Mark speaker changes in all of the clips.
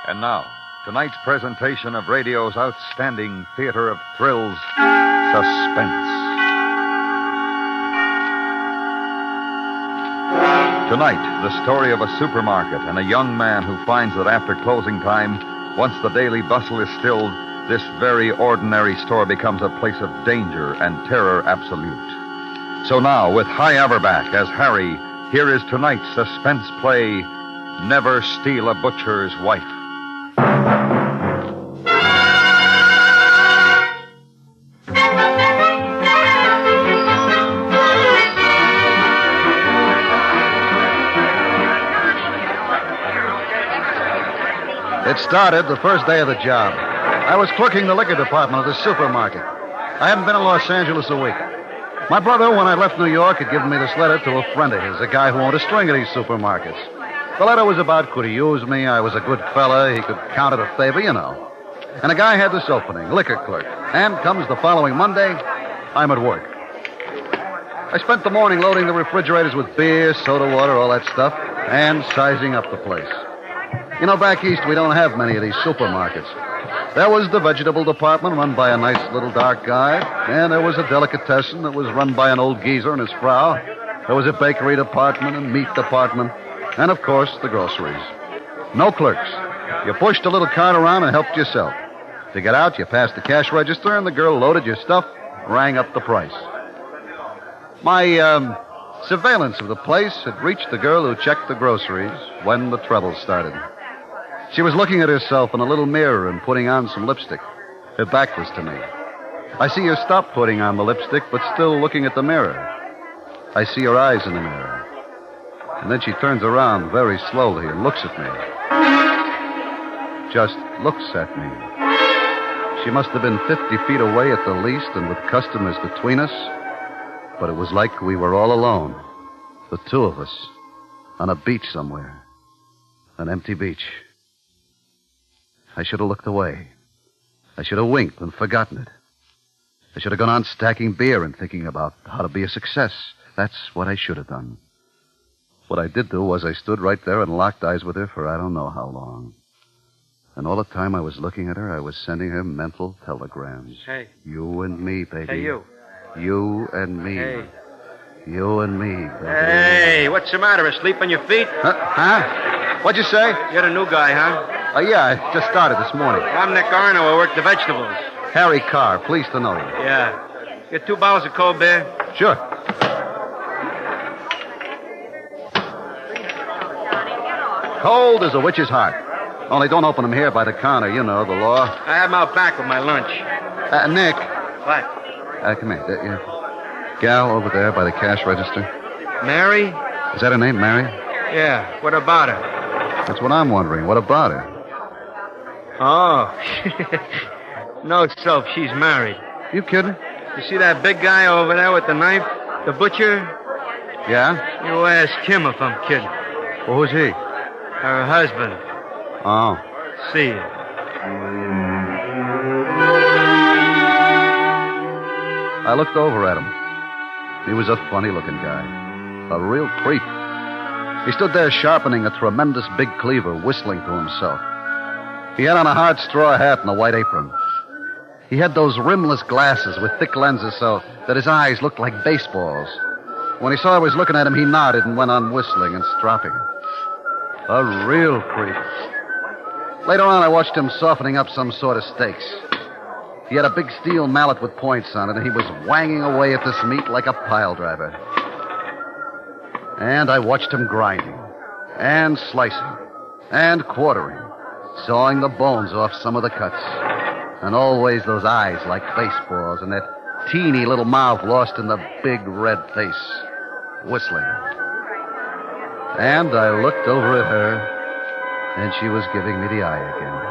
Speaker 1: And now, tonight's presentation of radio's outstanding theater of thrills, Suspense. Tonight, the story of a supermarket and a young man who finds that after closing time, once the daily bustle is stilled, this very ordinary store becomes a place of danger and terror absolute. So now, with Hy Averback as Harry, here is tonight's suspense play, Never Steal a Butcher's Wife.
Speaker 2: It started the first day of the job. I was clerking the liquor department of the supermarket. I hadn't been in Los Angeles a week. My brother, when I left New York, had given me this letter to a friend of his, a guy who owned a string of these supermarkets. The letter was about could he use me, I was a good fella, he could count it a favor, you know. And the guy had this opening, liquor clerk. And comes the following Monday, I'm at work. I spent the morning loading the refrigerators with beer, soda water, all that stuff, and sizing up the place. You know, back east, we don't have many of these supermarkets. There was the vegetable department run by a nice little dark guy, and there was a delicatessen that was run by an old geezer and his frau. There was a bakery department and meat department, and, of course, the groceries. No clerks. You pushed a little cart around and helped yourself. To get out, you passed the cash register, and the girl loaded your stuff, rang up the price. My surveillance of the place had reached the girl who checked the groceries when the trouble started. She was looking at herself in a little mirror and putting on some lipstick. Her back was to me. I see her stop putting on the lipstick, but still looking at the mirror. I see her eyes in the mirror. And then she turns around very slowly and looks at me. Just looks at me. She must have been 50 feet away at the least and with customers between us. But it was like we were all alone. The two of us. On a beach somewhere. An empty beach. I should have looked away. I should have winked and forgotten it. I should have gone on stacking beer and thinking about how to be a success. That's what I should have done. What I did do was I stood right there and locked eyes with her for I don't know how long. And all the time I was looking at her, I was sending her mental telegrams.
Speaker 3: Hey.
Speaker 2: You and me, baby.
Speaker 3: Hey, you.
Speaker 2: You and me.
Speaker 3: Hey.
Speaker 2: You and me, baby.
Speaker 3: Hey, what's the matter? Asleep on your feet?
Speaker 2: Huh? What'd you say?
Speaker 3: You're the new guy, huh?
Speaker 2: Yeah, I just started this morning.
Speaker 3: I'm Nick Arno. I work the vegetables.
Speaker 2: Harry Carr, pleased to know you.
Speaker 3: Yeah. Get 2 bottles of cold beer?
Speaker 2: Sure. Cold as a witch's heart. Only don't open them here by the counter. You know the law.
Speaker 3: I have them out back with my lunch.
Speaker 2: Nick.
Speaker 3: What?
Speaker 2: Come here. Gal over there by the cash register.
Speaker 3: Mary?
Speaker 2: Is that her name, Mary?
Speaker 3: Yeah. What about her?
Speaker 2: That's what I'm wondering. What about her?
Speaker 3: Oh. No soap. She's married.
Speaker 2: You kidding?
Speaker 3: You see that big guy over there with the knife? The butcher?
Speaker 2: Yeah?
Speaker 3: You ask him if I'm kidding.
Speaker 2: Well, who's he?
Speaker 3: Her husband.
Speaker 2: Oh.
Speaker 3: See you.
Speaker 2: I looked over at him. He was a funny-looking guy. A real creep. He stood there sharpening a tremendous big cleaver, whistling to himself. He had on a hard straw hat and a white apron. He had those rimless glasses with thick lenses so that his eyes looked like baseballs. When he saw I was looking at him, he nodded and went on whistling and stropping. A real creep. Later on, I watched him softening up some sort of steaks. He had a big steel mallet with points on it, and he was whanging away at this meat like a pile driver. And I watched him grinding, and slicing, and quartering, sawing the bones off some of the cuts. And always those eyes like baseballs, and that teeny little mouth lost in the big red face, whistling. And I looked over at her, and she was giving me the eye again.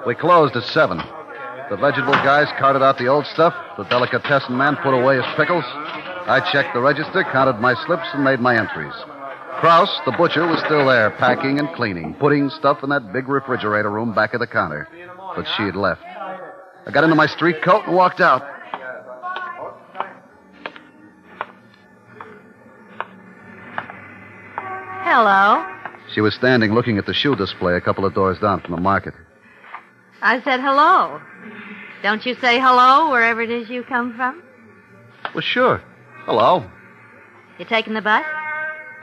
Speaker 2: We closed at 7. The vegetable guys carted out the old stuff. The delicatessen man put away his pickles. I checked the register, counted my slips, and made my entries. Kraus, the butcher, was still there, packing and cleaning, putting stuff in that big refrigerator room back of the counter. But she had left. I got into my street coat and walked out.
Speaker 4: Hello.
Speaker 2: She was standing looking at the shoe display a couple of doors down from the market.
Speaker 4: I said hello. Don't you say hello wherever it is you come from?
Speaker 2: Well, sure. Hello.
Speaker 4: You taking the bus?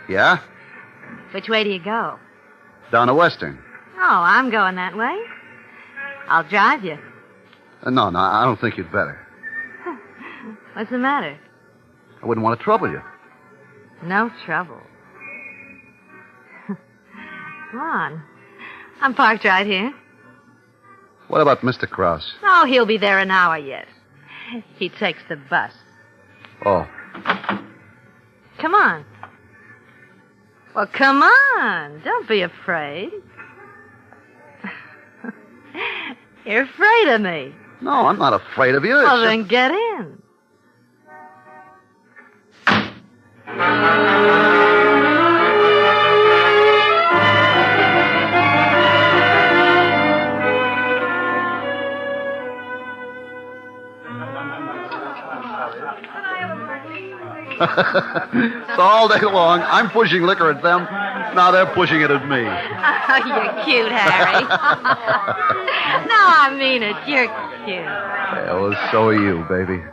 Speaker 2: Yeah?
Speaker 4: Which way do you go?
Speaker 2: Down to Western.
Speaker 4: Oh, I'm going that way. I'll drive you.
Speaker 2: No, I don't think you'd better.
Speaker 4: What's the matter?
Speaker 2: I wouldn't want to trouble you.
Speaker 4: No trouble. Come on. I'm parked right here.
Speaker 2: What about Mr. Krause?
Speaker 4: Oh, he'll be there an hour yet. He takes the bus.
Speaker 2: Oh.
Speaker 4: Come on. Well, come on. Don't be afraid. You're afraid of me.
Speaker 2: No, I'm not afraid of you.
Speaker 4: Well, then get in.
Speaker 2: So all day long, I'm pushing liquor at them. Now they're pushing it at me.
Speaker 4: Oh, you're cute, Harry. No, I mean it. You're cute.
Speaker 2: Yeah, well, so are you, baby.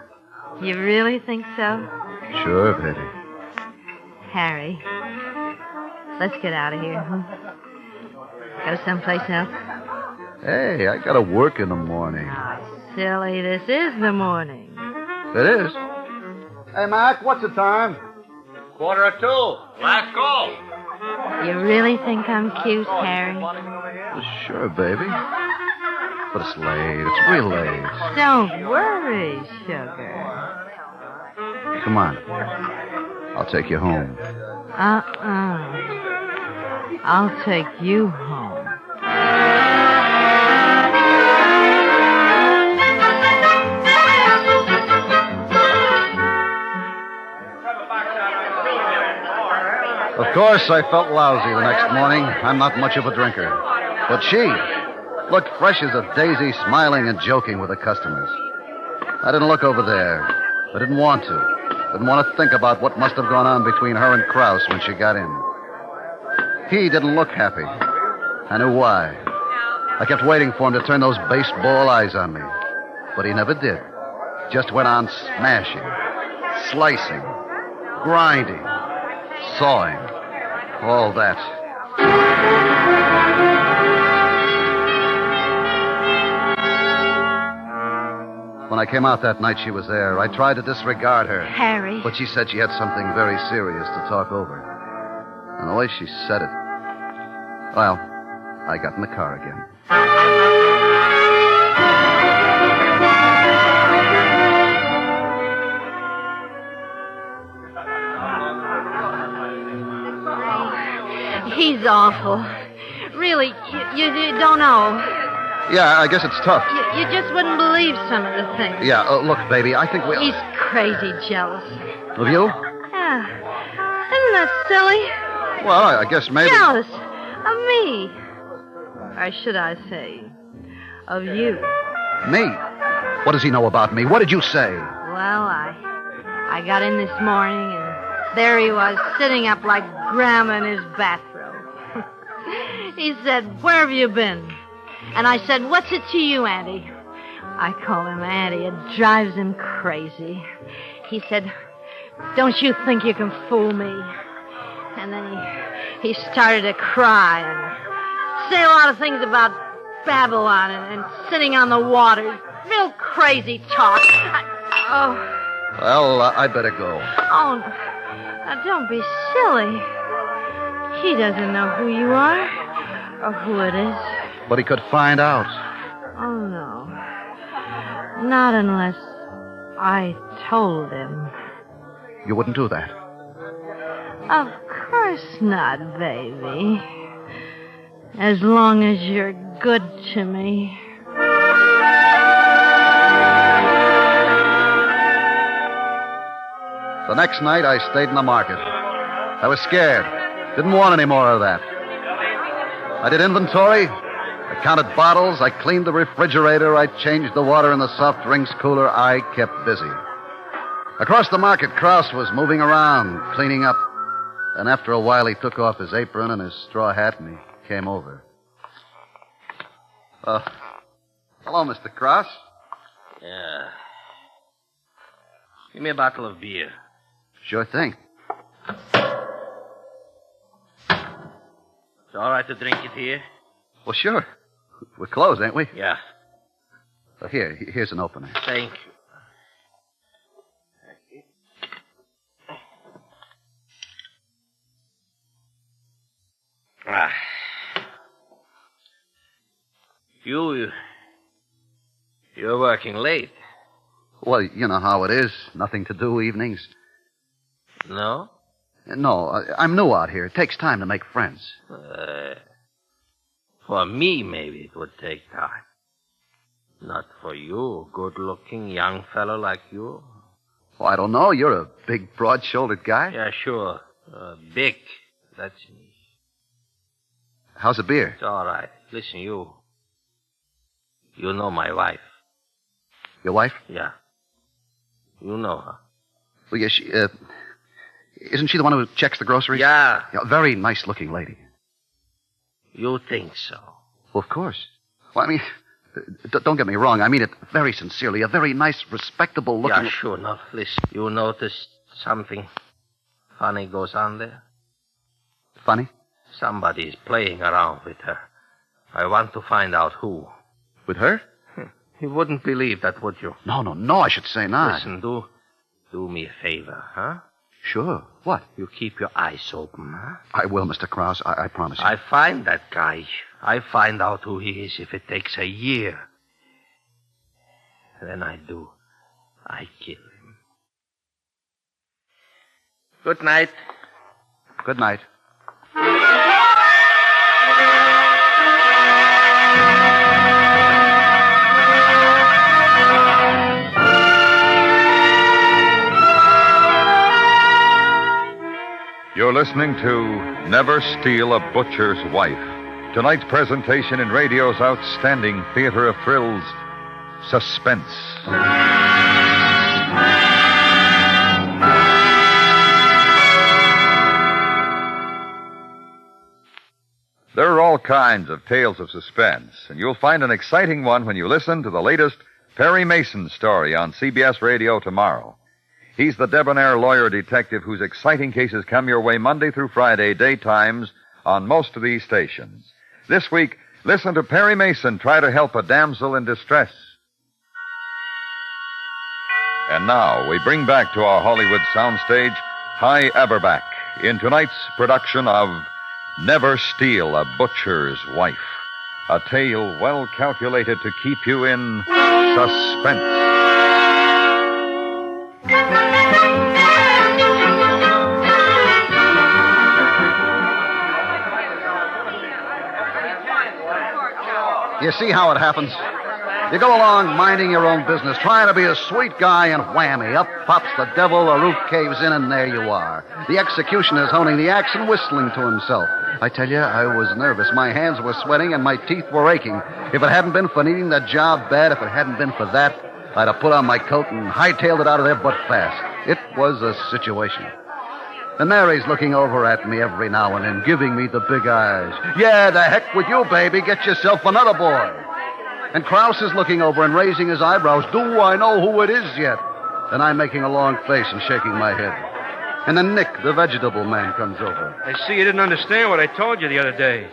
Speaker 4: You really think so?
Speaker 2: Sure, baby.
Speaker 4: Harry, let's get out of here. Go someplace else.
Speaker 2: Hey, I gotta work in the morning.
Speaker 4: Oh, silly. This is the morning.
Speaker 2: It is. Hey, Mac, what's the time?
Speaker 3: 1:45. Last call.
Speaker 4: You really think I'm cute, Harry?
Speaker 2: Well, sure, baby. But it's late. It's real late.
Speaker 4: Don't worry, sugar.
Speaker 2: Come on. I'll take you home.
Speaker 4: I'll take you home.
Speaker 2: Of course, I felt lousy the next morning. I'm not much of a drinker. But she looked fresh as a daisy, smiling and joking with the customers. I didn't look over there. I didn't want to. Didn't want to think about what must have gone on between her and Krause when she got in. He didn't look happy. I knew why. I kept waiting for him to turn those baseball eyes on me. But he never did. Just went on smashing, slicing, grinding, sawing, all that. When I came out that night, she was there. I tried to disregard her.
Speaker 4: Harry.
Speaker 2: But she said she had something very serious to talk over. And the way she said it, well, I got in the car again.
Speaker 4: He's awful. Really, you don't know.
Speaker 2: Yeah, I guess it's tough.
Speaker 4: You just wouldn't believe some of the things.
Speaker 2: Yeah, look, baby, I think we...
Speaker 4: He's crazy jealous.
Speaker 2: Of you?
Speaker 4: Yeah. Isn't that silly?
Speaker 2: Well, I guess maybe...
Speaker 4: Jealous of me. Or should I say, of you.
Speaker 2: Me? What does he know about me? What did you say?
Speaker 4: Well, I got in this morning, and there he was, sitting up like Grandma in his bathrobe. He said, "Where have you been?" And I said, "What's it to you, Auntie?" I call him Auntie. It drives him crazy. He said, "Don't you think you can fool me?" And then he started to cry and say a lot of things about Babylon and sitting on the water. Real crazy talk.
Speaker 2: Well, I better go.
Speaker 4: Oh, now don't be silly. He doesn't know who you are or who it is.
Speaker 2: But he could find out.
Speaker 4: Oh, no. Not unless I told him.
Speaker 2: You wouldn't do that?
Speaker 4: Of course not, baby. As long as you're good to me.
Speaker 2: The next night, I stayed in the market. I was scared. Didn't want any more of that. I did inventory. I counted bottles. I cleaned the refrigerator. I changed the water in the soft drinks cooler. I kept busy. Across the market, Krause was moving around, cleaning up. And after a while, he took off his apron and his straw hat, and he came over. Hello, Mr. Cross.
Speaker 5: Yeah. Give me a bottle of beer.
Speaker 2: Sure thing.
Speaker 5: It's all right to drink it here?
Speaker 2: Well, sure. We're closed, ain't we?
Speaker 5: Yeah.
Speaker 2: Here's an opener.
Speaker 5: Thank you. Ah. You're working late.
Speaker 2: Well, you know how it is. Nothing to do evenings.
Speaker 5: No?
Speaker 2: No, I'm new out here. It takes time to make friends.
Speaker 5: For me, maybe it would take time. Not for you, a good-looking young fellow like you.
Speaker 2: Well, I don't know. You're a big, broad-shouldered guy.
Speaker 5: Yeah, sure. Big. That's me.
Speaker 2: How's the beer?
Speaker 5: It's all right. Listen, you know my wife.
Speaker 2: Your wife?
Speaker 5: Yeah. You know her.
Speaker 2: Well, yeah, isn't she the one who checks the groceries?
Speaker 5: Yeah.
Speaker 2: Very nice-looking lady.
Speaker 5: You think so?
Speaker 2: Well, of course. Well, I mean, don't get me wrong. I mean it very sincerely. A very nice, respectable-looking...
Speaker 5: Yeah, sure. Now, listen. You noticed something funny goes on there?
Speaker 2: Funny?
Speaker 5: Somebody's playing around with her. I want to find out who.
Speaker 2: With her?
Speaker 5: You wouldn't believe that, would you?
Speaker 2: No, I should say not.
Speaker 5: Listen, do me a favor, huh?
Speaker 2: Sure. What?
Speaker 5: You keep your eyes open, huh?
Speaker 2: I will, Mr. Krause. I promise you.
Speaker 5: I find that guy. I find out who he is if it takes a year. Then I do. I kill him. Good night.
Speaker 2: Good night.
Speaker 1: You're listening to Never Steal a Butcher's Wife. Tonight's presentation in radio's outstanding theater of thrills, Suspense. There are all kinds of tales of suspense, and you'll find an exciting one when you listen to the latest Perry Mason story on CBS Radio tomorrow. He's the debonair lawyer detective whose exciting cases come your way Monday through Friday, daytimes, on most of these stations. This week, listen to Perry Mason try to help a damsel in distress. And now, we bring back to our Hollywood soundstage Hy Averback in tonight's production of Never Steal a Butcher's Wife, a tale well calculated to keep you in suspense.
Speaker 2: You see how it happens? You go along minding your own business, trying to be a sweet guy, and whammy, up pops the devil, the roof caves in, and there you are. The executioner's honing the axe and whistling to himself. I tell you, I was nervous. My hands were sweating and my teeth were aching. If it hadn't been for needing that job bad, if it hadn't been for that, I'd have put on my coat and hightailed it out of there but fast. It was a situation. And Mary's looking over at me every now and then, giving me the big eyes. Yeah, the heck with you, baby. Get yourself another boy. And Krause is looking over and raising his eyebrows. Do I know who it is yet? And I'm making a long face and shaking my head. And then Nick, the vegetable man, comes over.
Speaker 3: I see you didn't understand what I told you the other day.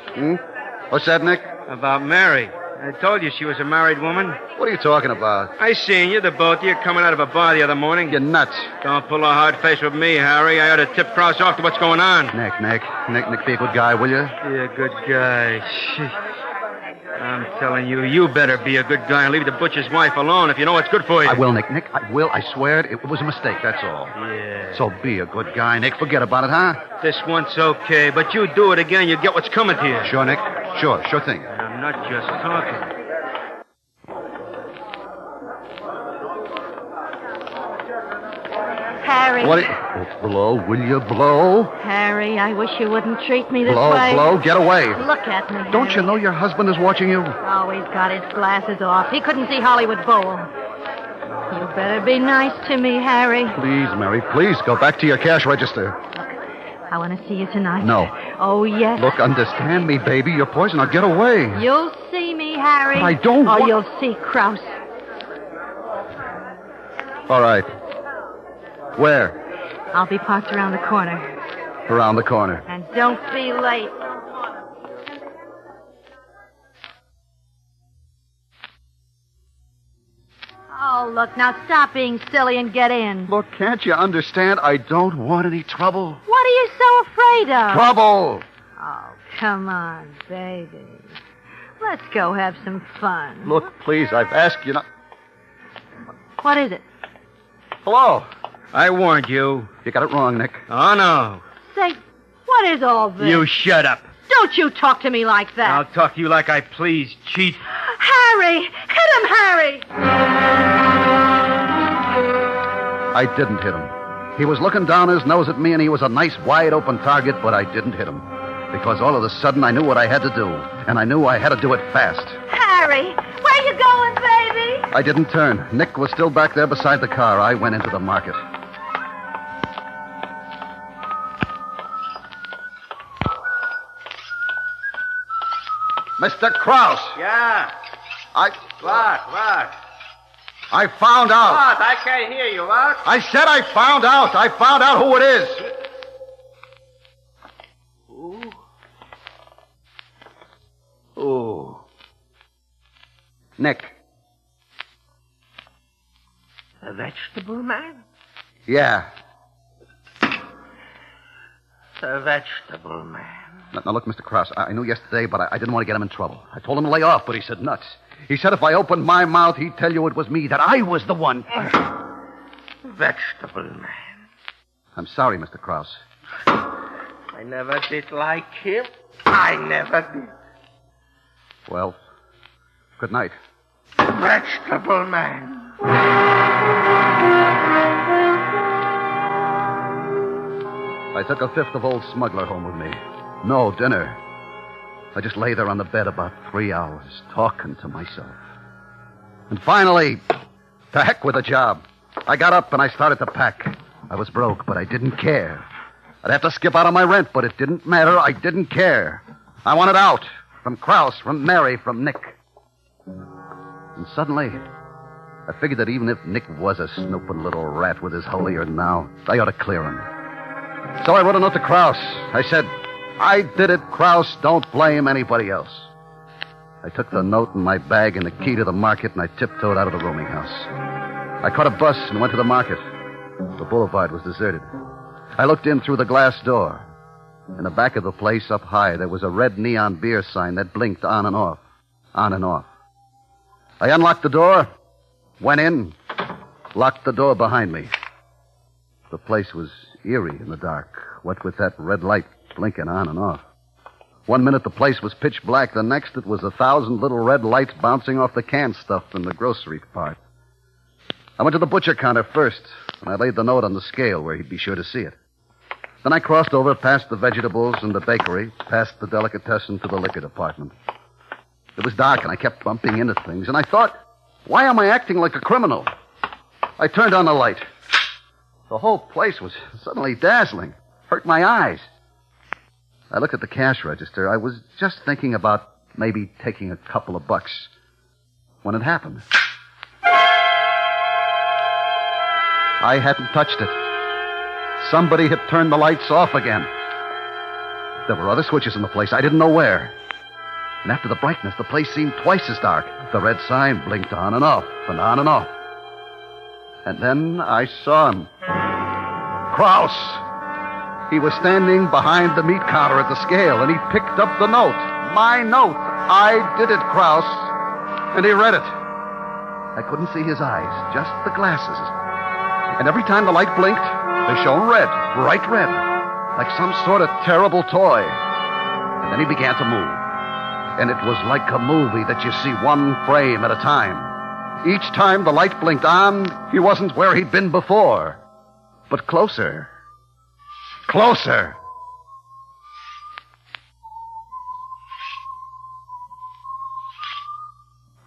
Speaker 2: What's that, Nick?
Speaker 3: About Mary. I told you she was a married woman.
Speaker 2: What are you talking about?
Speaker 3: I seen you, the both of you, coming out of a bar the other morning.
Speaker 2: You're nuts.
Speaker 3: Don't pull a hard face with me, Harry. I ought to tip Krause off to what's going on.
Speaker 2: Nick, be a good guy, will you?
Speaker 3: Be a good guy. I'm telling you, you better be a good guy and leave the butcher's wife alone if you know what's good for you.
Speaker 2: I will, Nick. I will. I swear it. It was a mistake, that's all.
Speaker 3: Yeah.
Speaker 2: So be a good guy, Nick. Forget about it, huh?
Speaker 3: This once okay, but you do it again, you get what's coming to you.
Speaker 2: Sure, Nick. Sure thing.
Speaker 3: I'm not just talking.
Speaker 4: Harry.
Speaker 2: What? Blow, will you blow?
Speaker 4: Harry, I wish you wouldn't treat me this
Speaker 2: Blow,
Speaker 4: way.
Speaker 2: blow, get away.
Speaker 4: Look at me,
Speaker 2: Don't
Speaker 4: Harry.
Speaker 2: you know your husband is watching you?
Speaker 4: Oh, he's got his glasses off. He couldn't see Hollywood Bowl. You better be nice to me, Harry.
Speaker 2: Please, Mary, please go back to your cash register.
Speaker 4: Look, I want to see you tonight.
Speaker 2: No.
Speaker 4: Oh, yes.
Speaker 2: Look, understand me, baby. You're poison. Now get away.
Speaker 4: You'll see me, Harry.
Speaker 2: I don't
Speaker 4: Or
Speaker 2: want...
Speaker 4: you'll see Krause.
Speaker 2: All right. Where?
Speaker 4: I'll be parked around the corner.
Speaker 2: Around the corner.
Speaker 4: And don't be late. Oh, look, now stop being silly and get in.
Speaker 2: Look, can't you understand? I don't want any trouble.
Speaker 4: What are you so afraid of?
Speaker 2: Trouble!
Speaker 4: Oh, come on, baby. Let's go have some fun.
Speaker 2: Look, please, I've asked you not...
Speaker 4: What is it?
Speaker 2: Hello.
Speaker 3: I warned you.
Speaker 2: You got it wrong, Nick.
Speaker 3: Oh, no.
Speaker 4: Say, what is all this?
Speaker 3: You shut up.
Speaker 4: Don't you talk to me like that.
Speaker 3: I'll talk to you like I please, cheat.
Speaker 4: Harry! Hit him, Harry!
Speaker 2: I didn't hit him. He was looking down his nose at me, and he was a nice, wide-open target, but I didn't hit him. Because all of a sudden, I knew what I had to do, and I knew I had to do it fast.
Speaker 4: Harry! Where you going, baby?
Speaker 2: I didn't turn. Nick was still back there beside the car. I went into the market. Mr. Krause!
Speaker 5: Yeah. What?
Speaker 2: I found out.
Speaker 5: What? I can't hear you. What?
Speaker 2: I said I found out. I found out who it is.
Speaker 5: Ooh.
Speaker 2: Nick.
Speaker 5: The vegetable man?
Speaker 2: Yeah.
Speaker 5: The vegetable man.
Speaker 2: Now, look, Mr. Krause, I knew yesterday, but I didn't want to get him in trouble. I told him to lay off, but he said nuts. He said if I opened my mouth, he'd tell you it was me, that I was the one.
Speaker 5: Vegetable man.
Speaker 2: I'm sorry, Mr. Krause.
Speaker 5: I never did like him. I never did.
Speaker 2: Well, good night.
Speaker 5: Vegetable man.
Speaker 2: I took a fifth of old smuggler home with me. No dinner. I just lay there on the bed about 3 hours, talking to myself. And finally, to heck with the job. I got up and I started to pack. I was broke, but I didn't care. I'd have to skip out on my rent, but it didn't matter. I didn't care. I wanted out. From Krause, from Mary, from Nick. And suddenly, I figured that even if Nick was a snooping little rat with his holier now, I ought to clear him. So I wrote a note to Krause. I said, I did it, Krause. Don't blame anybody else. I took the note in my bag and the key to the market, and I tiptoed out of the rooming house. I caught a bus and went to the market. The boulevard was deserted. I looked in through the glass door. In the back of the place, up high, there was a red neon beer sign that blinked on and off. On and off. I unlocked the door, went in, locked the door behind me. The place was eerie in the dark, what with that red light blinking on and off. 1 minute the place was pitch black, the next it was 1,000 little red lights bouncing off the canned stuff in the grocery part. I went to the butcher counter first, and I laid the note on the scale where he'd be sure to see it. Then I crossed over past the vegetables and the bakery, past the delicatessen to the liquor department. It was dark, and I kept bumping into things, and I thought, why am I acting like a criminal? I turned on the light. The whole place was suddenly dazzling. Hurt my eyes. I looked at the cash register. I was just thinking about maybe taking a couple of bucks when it happened. I hadn't touched it. Somebody had turned the lights off again. There were other switches in the place. I didn't know where. And after the brightness, the place seemed twice as dark. The red sign blinked on and off and on and off. And then I saw him. Krause. He was standing behind the meat counter at the scale, and he picked up the note. My note. I did it, Krause. And he read it. I couldn't see his eyes, just the glasses. And every time the light blinked, they shone red, bright red, like some sort of terrible toy. And then he began to move. And it was like a movie that you see one frame at a time. Each time the light blinked on, he wasn't where he'd been before, but closer. Closer.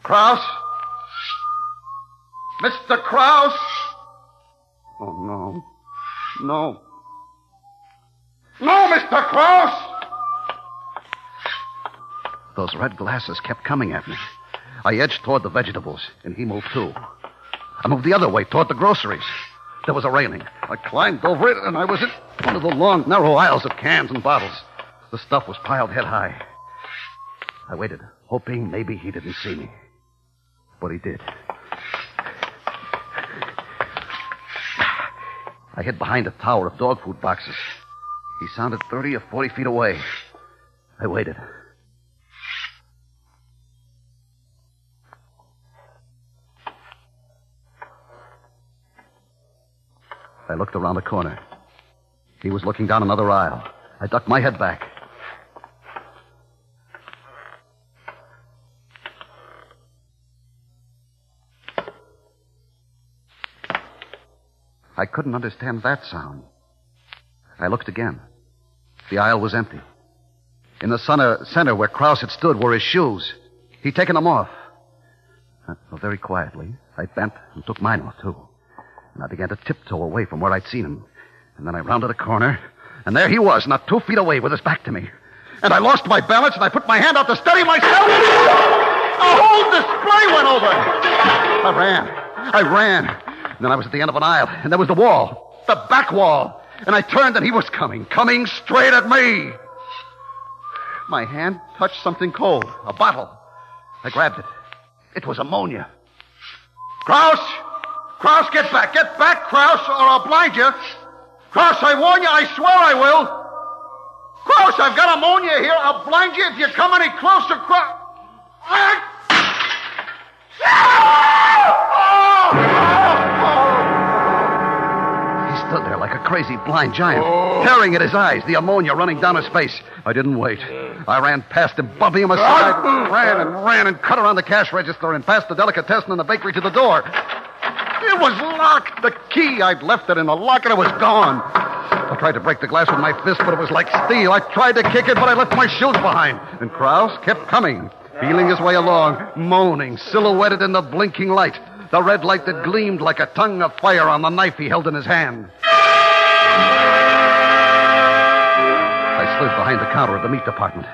Speaker 2: Krause? Mr. Krause? Oh, no. No. No, Mr. Krause! Those red glasses kept coming at me. I edged toward the vegetables, and he moved too. I moved the other way, toward the groceries. There was a railing. I climbed over it, and I was in one of the long, narrow aisles of cans and bottles. The stuff was piled head high. I waited, hoping maybe he didn't see me. But he did. I hid behind a tower of dog food boxes. He sounded 30 or 40 feet away. I waited. I looked around the corner. He was looking down another aisle. I ducked my head back. I couldn't understand that sound. I looked again. The aisle was empty. In the center where Krause had stood were his shoes. He'd taken them off. Very quietly, I bent and took mine off, too. And I began to tiptoe away from where I'd seen him. And then I rounded a corner, and there he was, not 2 feet away with his back to me. And I lost my balance, and I put my hand out to steady myself. A whole display went over. I ran. And then I was at the end of an aisle, and there was the wall, the back wall. And I turned, and he was coming straight at me. My hand touched something cold, a bottle. I grabbed it. It was ammonia. Krause! Krause, get back, Krause, or I'll blind you. Krause, I warn you, I swear I will. Krause, I've got ammonia here. I'll blind you if you come any closer, Krause. He stood there like a crazy blind giant, tearing at his eyes, the ammonia running down his face. I didn't wait. I ran past him, bumping him aside, ran and cut around the cash register and past the delicatessen and the bakery to the door. It was locked. The key, I'd left it in the lock, and it was gone. I tried to break the glass with my fist, but it was like steel. I tried to kick it, but I left my shoes behind. And Krause kept coming, feeling his way along, moaning, silhouetted in the blinking light, the red light that gleamed like a tongue of fire on the knife he held in his hand. I slid behind the counter of the meat department.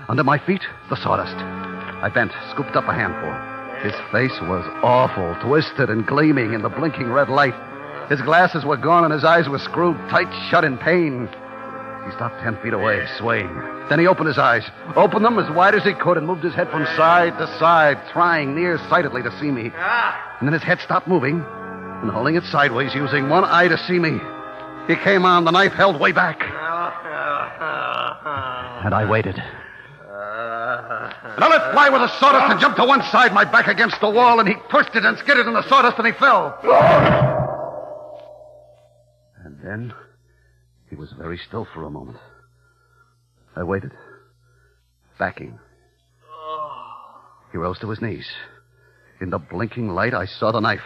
Speaker 2: Under my feet, the sawdust. I bent, scooped up a handful. His face was awful, twisted and gleaming in the blinking red light. His glasses were gone and his eyes were screwed tight shut in pain. He stopped 10 feet away, swaying. Then he opened his eyes, opened them as wide as he could, and moved his head from side to side, trying nearsightedly to see me. And then his head stopped moving, and holding it sideways, using one eye to see me, he came on, the knife held way back. And I waited. And I let fly with the sawdust and jumped to one side, my back against the wall, and he twisted and skidded in the sawdust, and he fell. And then he was very still for a moment. I waited, backing. He rose to his knees. In the blinking light, I saw the knife.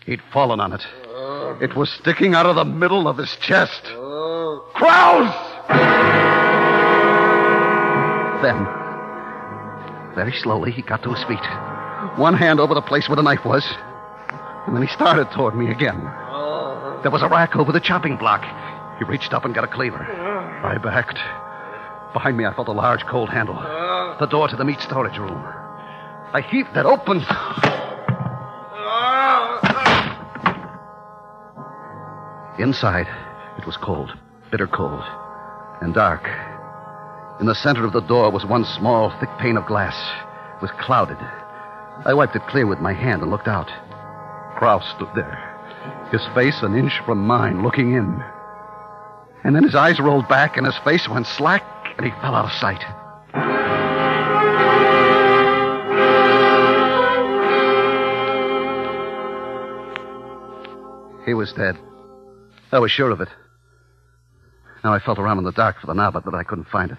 Speaker 2: He'd fallen on it. It was sticking out of the middle of his chest. Krause! Then, very slowly, he got to his feet. One hand over the place where the knife was. And then he started toward me again. There was a rack over the chopping block. He reached up and got a cleaver. I backed. Behind me, I felt a large, cold handle. The door to the meat storage room. I heaved it open. Inside, it was cold, bitter cold, and dark. In the center of the door was one small, thick pane of glass. It was clouded. I wiped it clear with my hand and looked out. Krause stood there, his face an inch from mine, looking in. And then his eyes rolled back and his face went slack and he fell out of sight. He was dead. I was sure of it. Now I felt around in the dark for the knob, but I couldn't find it.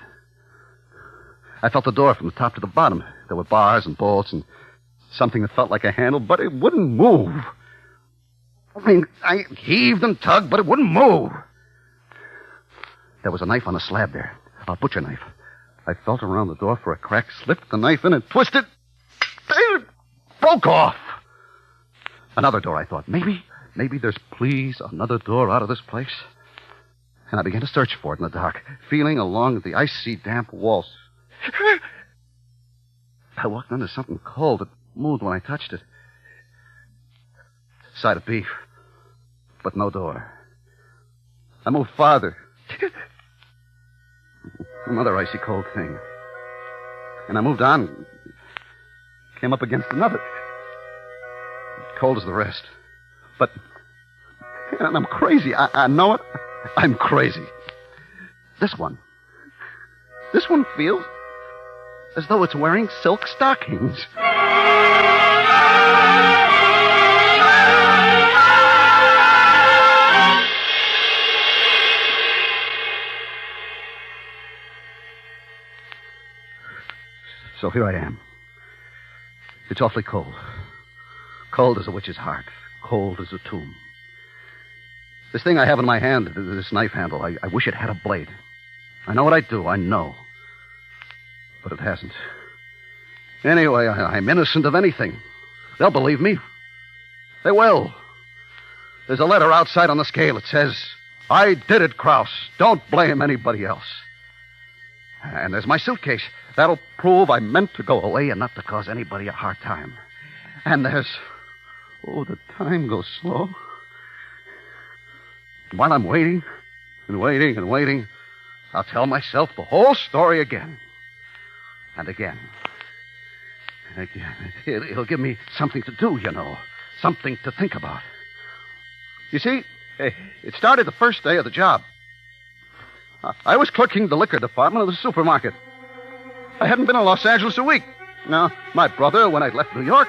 Speaker 2: I felt the door from the top to the bottom. There were bars and bolts and something that felt like a handle, but it wouldn't move. I heaved and tugged, but it wouldn't move. There was a knife on the slab there, a butcher knife. I felt around the door for a crack, slipped the knife in and twisted. It broke off. Another door, I thought. Maybe there's, please, another door out of this place. And I began to search for it in the dark, feeling along the icy, damp walls. I walked under something cold that moved when I touched it. Side of beef, but no door. I moved farther. Another icy cold thing. And I moved on. Came up against another. Cold as the rest. But... And I'm crazy. I know it. I'm crazy. This one feels as though it's wearing silk stockings. So here I am. It's awfully cold. Cold as a witch's heart. Cold as a tomb. This thing I have in my hand, this knife handle, I wish it had a blade. I know what I do, I know. But it hasn't. Anyway, I'm innocent of anything. They'll believe me. They will. There's a letter outside on the scale. It says, I did it, Krause. Don't blame anybody else. And there's my suitcase. That'll prove I meant to go away and not to cause anybody a hard time. And there's... Oh, the time goes slow. While I'm waiting and waiting and waiting, I'll tell myself the whole story again. And again. And again. It'll give me something to do, you know. Something to think about. You see, it started the first day of the job. I was clerking the liquor department of the supermarket. I hadn't been in Los Angeles a week. Now, my brother, when I'd left New York,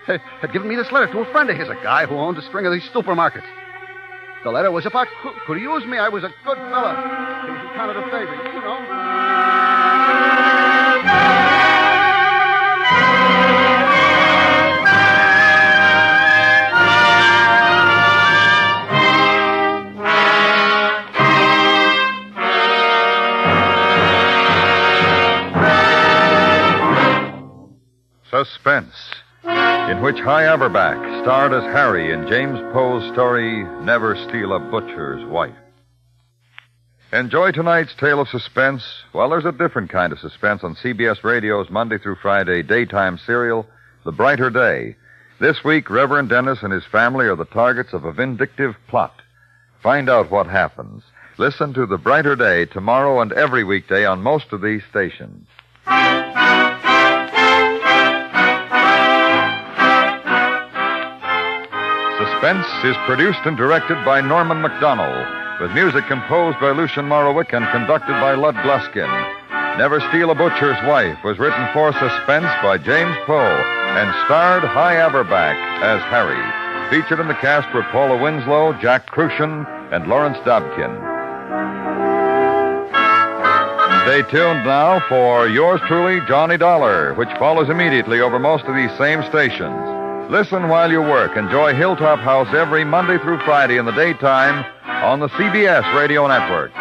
Speaker 2: had given me this letter to a friend of his, a guy who owned a string of these supermarkets. The letter was if I could use me, I was a good fella. He counted a favor, you know.
Speaker 1: Suspense, in which High Averback starred as Harry in James Poe's story, Never Steal a Butcher's Wife. Enjoy tonight's tale of suspense. Well, there's a different kind of suspense on CBS Radio's Monday through Friday daytime serial, The Brighter Day. This week, Reverend Dennis and his family are the targets of a vindictive plot. Find out what happens. Listen to The Brighter Day tomorrow and every weekday on most of these stations. Suspense is produced and directed by Norman MacDonald, with music composed by Lucien Morawick and conducted by Lud Gluskin. Never Steal a Butcher's Wife was written for Suspense by James Poe and starred High Averback as Harry. Featured in the cast were Paula Winslow, Jack Crucian, and Lawrence Dobkin. Stay tuned now for yours truly, Johnny Dollar, which follows immediately over most of these same stations. Listen while you work. Enjoy Hilltop House every Monday through Friday in the daytime on the CBS Radio Network.